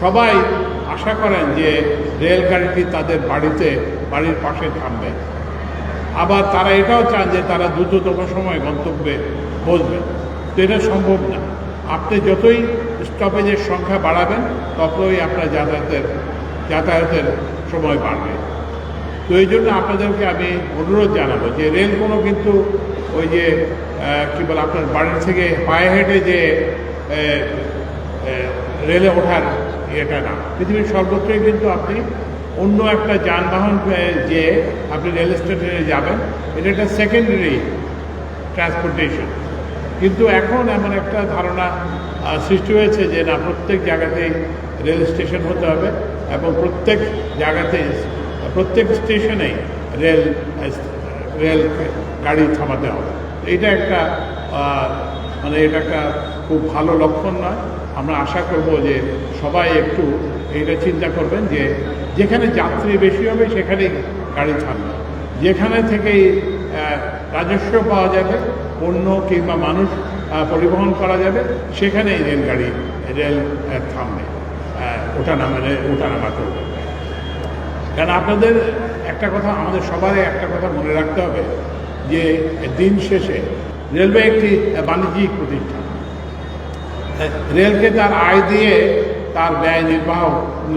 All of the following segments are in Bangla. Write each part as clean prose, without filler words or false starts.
সবাই আশা করেন যে রেলগাড়িটি তাদের বাড়ির পাশে থামবে। আবার তারা এটাও চান যে তারা দ্রুততম সময় গন্তব্যে পৌঁছবে। তো এটা সম্ভব না। আপনি যতই স্টপেজের সংখ্যা বাড়াবেন ততই আপনার যাতায়াতের সময় বাড়বে। তো এই জন্য আপনাদেরকে আমি অনুরোধ জানাবো যে রেল কোনো কিন্তু ওই যে কী বলে আপনার বাড়ির থেকে পায়ে হেঁটে যে রেলে ওঠার এটা না। পৃথিবীর সর্বত্রই কিন্তু আপনি অন্য একটা যানবাহন যে আপনি রেল স্টেশনে যাবেন, এটা একটা সেকেন্ডারি ট্রান্সপোর্টেশন। কিন্তু এখন এমন একটা ধারণা সৃষ্টি হয়েছে যে না, প্রত্যেক জায়গাতেই রেল স্টেশন হতে হবে এবং প্রত্যেক জায়গাতেই প্রত্যেক স্টেশনেই রেল গাড়ি থামাতে হবে। এটা একটা এটা একটা খুব ভালো লক্ষণ নয়। আমরা আশা করব যে সবাই একটু এইটা চিন্তা করবেন যে যেখানে যাত্রী বেশি হবে সেখানেই গাড়ি থামবে, যেখানে থেকেই রাজস্ব পাওয়া যাবে, পণ্য কিংবা মানুষ পরিবহন করা যাবে, সেখানেই রেল থামবে, ওঠানামা করবে। কারণ আপনাদের একটা কথা, আমাদের সবারই একটা কথা মনে রাখতে হবে যে দিন শেষে রেলওয়ে একটি বাণিজ্যিক প্রতিষ্ঠান। রেলকে তার আয় দিয়ে তার ব্যয়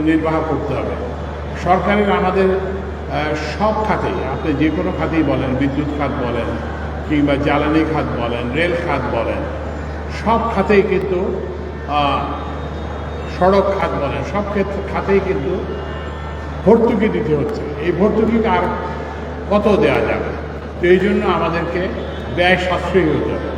নির্বাহ করতে হবে। সরকারের আমাদের সব খাতেই, আপনি যে কোনো খাতেই বলেন, বিদ্যুৎ খাত বলেন কিংবা জ্বালানি খাত বলেন, রেল খাত বলেন, সব খাতেই কিন্তু সড়ক খাত বলেন, সব খাতেই কিন্তু ভর্তুকি দিতে হচ্ছে। এই ভর্তুকিকে আর কত দেওয়া যাবে? তো এই জন্য আমাদেরকে ব্যয় সাশ্রয়ী হতে হবে।